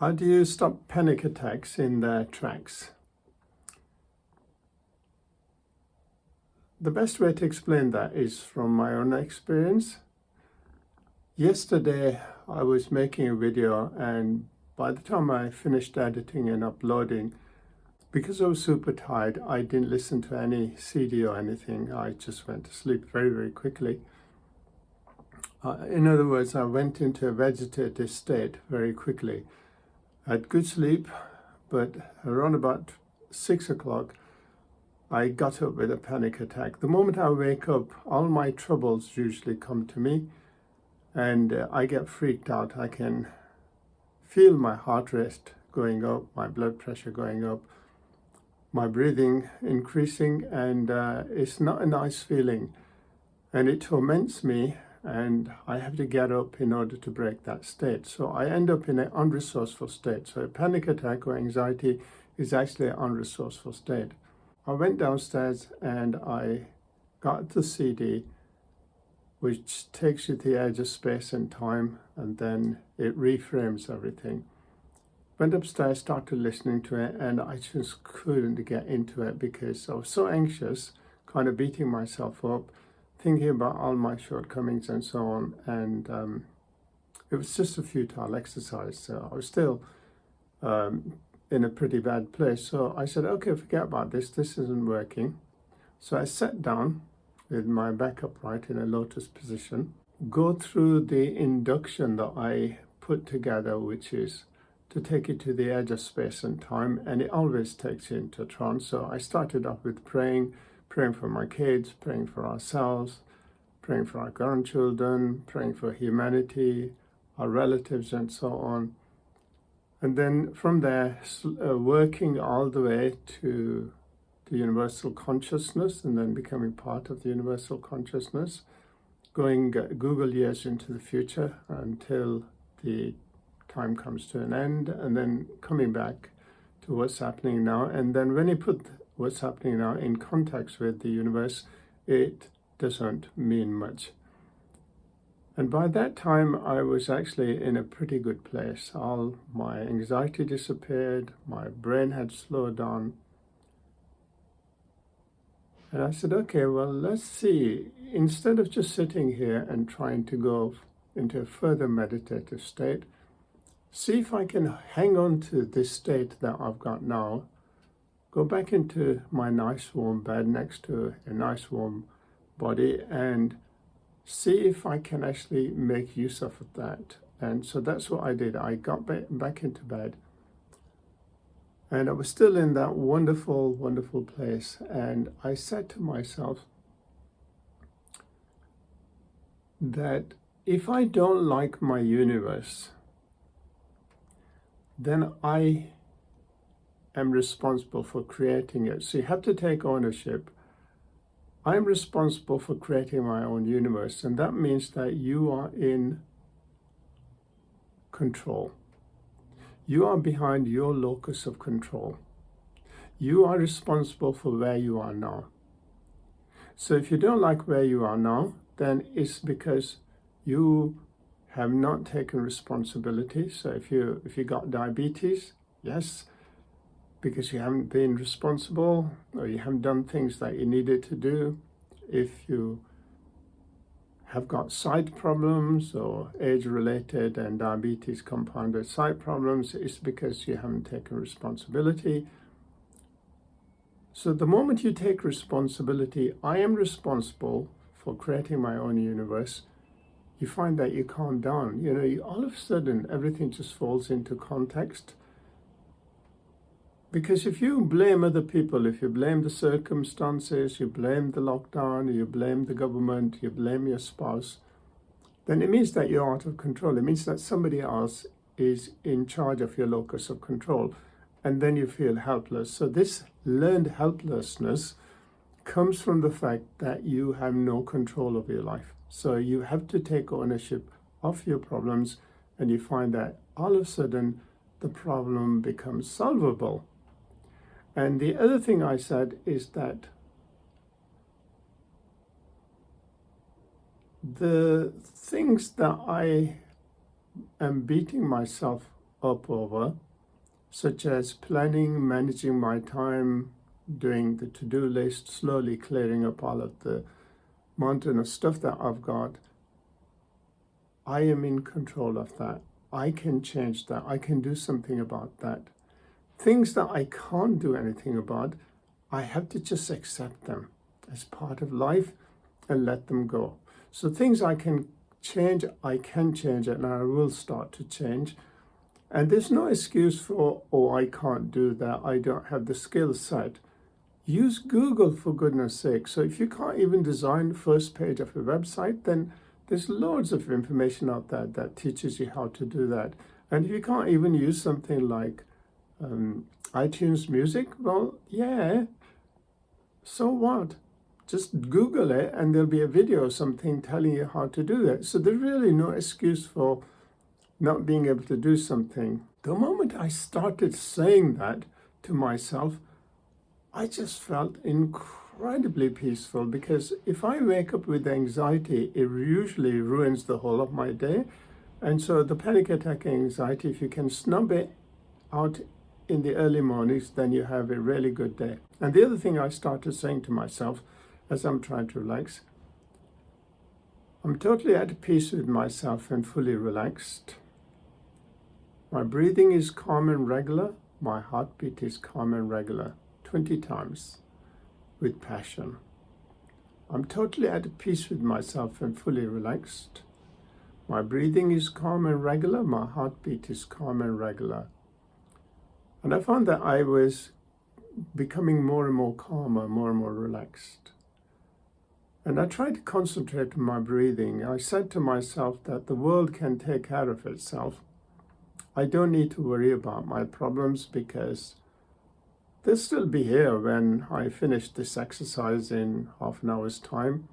How do you stop panic attacks in their tracks? The best way to explain that is from my own experience. Yesterday, I was making a video, and by the time I finished editing and uploading, because I was super tired, I didn't listen to any CD or anything. I just went to sleep very, very quickly. In other words, I went into a vegetative state very quickly. I had good sleep, but around about 6 o'clock, I got up with a panic attack. The moment I wake up, all my troubles usually come to me, and I get freaked out. I can feel my heart rate going up, my blood pressure going up, my breathing increasing, and it's not a nice feeling. And it torments me, and I have to get up in order to break that state. So I end up in an unresourceful state. So a panic attack or anxiety is actually an unresourceful state. I went downstairs and I got the CD, which takes you to the edge of space and time, and then it reframes everything. Went upstairs, started listening to it, and I just couldn't get into it because I was so anxious, kind of beating myself up, thinking about all my shortcomings and so on. And it was just a futile exercise. So I was still in a pretty bad place. So I said, okay, forget about this. This isn't working. So I sat down with my back upright in a lotus position, go through the induction that I put together, which is to take you to the edge of space and time, and it always takes you into a trance. So I started off with praying for my kids, praying for ourselves, praying for our grandchildren, praying for humanity, our relatives, and so on. And then from there, working all the way to the universal consciousness, and then becoming part of the universal consciousness, going Google years into the future until the time comes to an end, and then coming back to what's happening now. And then when you put what's happening now in context with the universe, it doesn't mean much. And by that time, I was actually in a pretty good place. All my anxiety disappeared, my brain had slowed down. And I said, okay, well, let's see. Instead of just sitting here and trying to go into a further meditative state, see if I can hang on to this state that I've got now, go back into my nice warm bed next to a nice warm body, and see if I can actually make use of that. And so that's what I did. I got back into bed, and I was still in that wonderful, wonderful place. And I said to myself that if I don't like my universe, then I am responsible for creating it. So you have to take ownership. I'm responsible for creating my own universe, and that means that you are in control. You are behind your locus of control. You are responsible for where you are now. So if you don't like where you are now, then it's because you have not taken responsibility. So if you got diabetes, yes, because you haven't been responsible, or you haven't done things that you needed to do. If you have got sight problems or age-related and diabetes compounded sight problems, it's because you haven't taken responsibility. So the moment you take responsibility, I am responsible for creating my own universe, you find that you calm down. All of a sudden, everything just falls into context. Because if you blame other people, if you blame the circumstances, you blame the lockdown, you blame the government, you blame your spouse, then it means that you're out of control. It means that somebody else is in charge of your locus of control, and then you feel helpless. So this learned helplessness comes from the fact that you have no control of your life. So you have to take ownership of your problems, and you find that all of a sudden the problem becomes solvable. And the other thing I said is that the things that I am beating myself up over, such as planning, managing my time, doing the to-do list, slowly clearing up all of the mountain of stuff that I've got, I am in control of that. I can change that. I can do something about that. Things that I can't do anything about, I have to just accept them as part of life and let them go. So things I can change it, and I will start to change. And there's no excuse for, oh, I can't do that, I don't have the skill set. Use Google, for goodness sake. So if you can't even design the first page of a website, then there's loads of information out there that teaches you how to do that. And if you can't even use something like iTunes Music, well, yeah, so what? Just Google it and there'll be a video or something telling you how to do it. So there's really no excuse for not being able to do something. The moment I started saying that to myself, I just felt incredibly peaceful, because if I wake up with anxiety, it usually ruins the whole of my day. And so the panic attack anxiety, if you can snub it out in the early mornings, then you have a really good day. And the other thing I started saying to myself as I'm trying to relax, I'm totally at peace with myself and fully relaxed. My breathing is calm and regular. My heartbeat is calm and regular. 20 times with passion. I'm totally at peace with myself and fully relaxed. My breathing is calm and regular. My heartbeat is calm and regular. And I found that I was becoming more and more calmer, more and more relaxed. And I tried to concentrate on my breathing. I said to myself that the world can take care of itself. I don't need to worry about my problems, because they'll still be here when I finish this exercise in half an hour's time.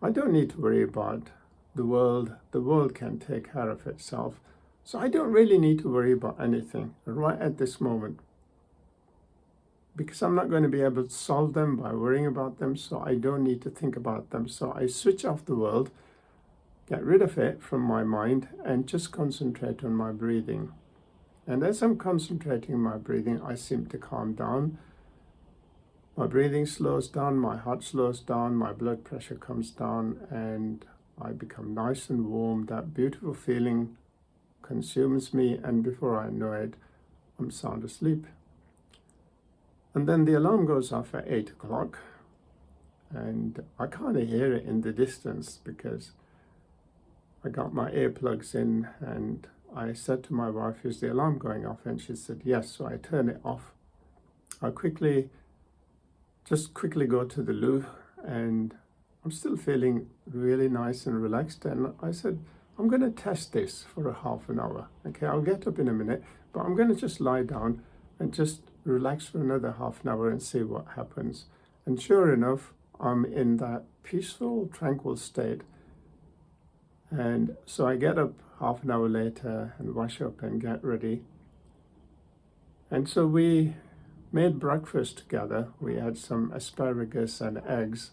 I don't need to worry about the world. The world can take care of itself. So I don't really need to worry about anything right at this moment, because I'm not going to be able to solve them by worrying about them, so I don't need to think about them. So I switch off the world, get rid of it from my mind, and just concentrate on my breathing. And as I'm concentrating on my breathing, I seem to calm down. My breathing slows down, my heart slows down, my blood pressure comes down, and I become nice and warm. That beautiful feeling consumes me, and before I know it, I'm sound asleep. And then the alarm goes off at 8 o'clock, and I kind of hear it in the distance because I got my earplugs in, and I said to my wife, is the alarm going off? And she said, yes. So I turn it off. I quickly go to the loo, and I'm still feeling really nice and relaxed. And I said, I'm going to test this for a half an hour. Okay, I'll get up in a minute, but I'm going to just lie down and just relax for another half an hour and see what happens. And sure enough, I'm in that peaceful, tranquil state. And so I get up half an hour later and wash up and get ready. And so we made breakfast together. We had some asparagus and eggs.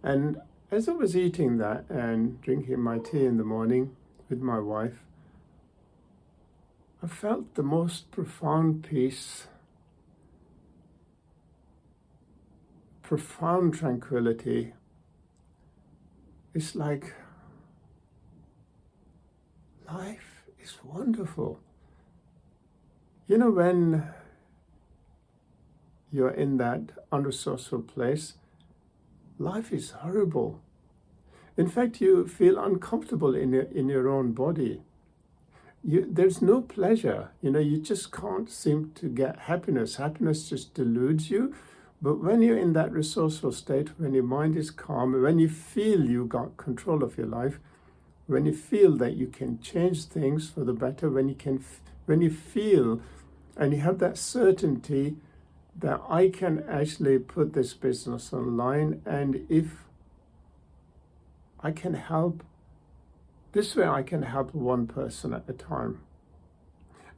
And as I was eating that and drinking my tea in the morning with my wife, I felt the most profound peace, profound tranquility. It's like life is wonderful. You know, when you're in that unresourceful place, life is horrible. In fact, you feel uncomfortable in your own body. There's no pleasure. You know, you just can't seem to get happiness. Happiness just deludes you. But when you're in that resourceful state, when your mind is calm, when you feel you got control of your life, when you feel that you can change things for the better, when you feel and you have that certainty that I can actually put this business online, and if I can help, this way I can help one person at a time.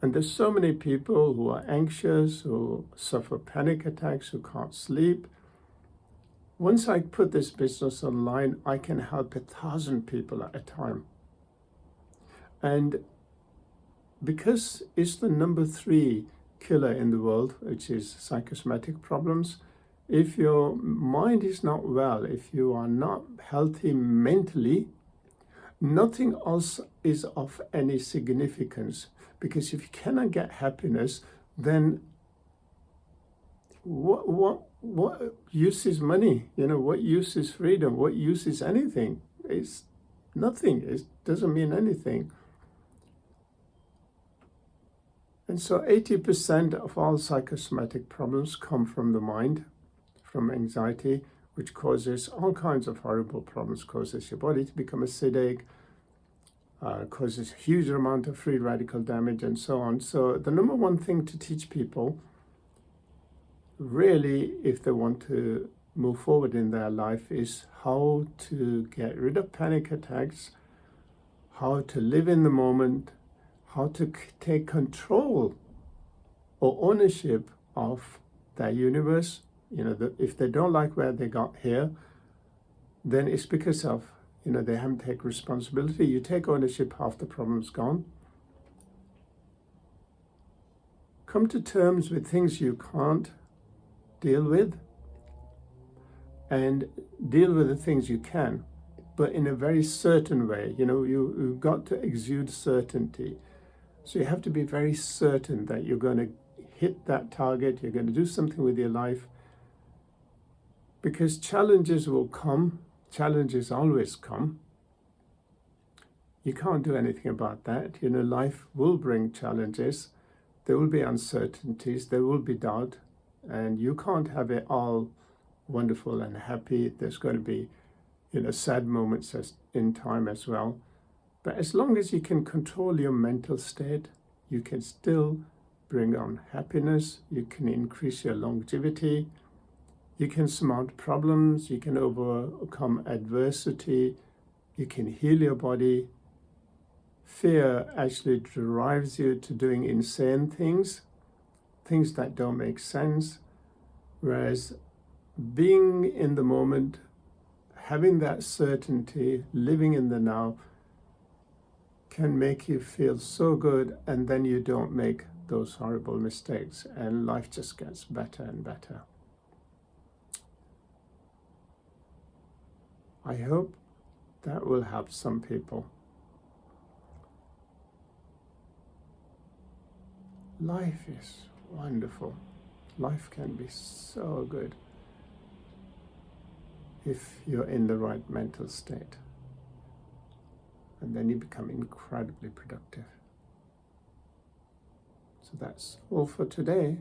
And there's so many people who are anxious, who suffer panic attacks, who can't sleep. Once I put this business online, I can help 1,000 people at a time. And because it's the number 3 killer in the world, which is psychosomatic problems. If your mind is not well, if you are not healthy mentally, nothing else is of any significance. Because if you cannot get happiness, then what use is money? What use is freedom? What use is anything? It's nothing. It doesn't mean anything. And so 80% of all psychosomatic problems come from the mind, from anxiety, which causes all kinds of horrible problems, causes your body to become acidic, causes a huge amount of free radical damage, and so on. So the number one thing to teach people, really, if they want to move forward in their life, is how to get rid of panic attacks, how to live in the moment, how to take control or ownership of their universe. If they don't like where they got here, then it's because of, they haven't taken responsibility. You take ownership, half the problem's gone. Come to terms with things you can't deal with, and deal with the things you can, but in a very certain way. You've got to exude certainty. So you have to be very certain that you're going to hit that target, you're going to do something with your life, because challenges will come. Challenges always come. You can't do anything about that. Life will bring challenges. There will be uncertainties. There will be doubt. And you can't have it all wonderful and happy. There's going to be, sad moments in time as well. But as long as you can control your mental state, you can still bring on happiness. You can increase your longevity. You can surmount problems, you can overcome adversity, you can heal your body. Fear actually drives you to doing insane things that don't make sense, whereas being in the moment, having that certainty, living in the now, can make you feel so good, and then you don't make those horrible mistakes, and life just gets better and better. I hope that will help some people. Life is wonderful. Life can be so good if you're in the right mental state. And then you become incredibly productive. So that's all for today.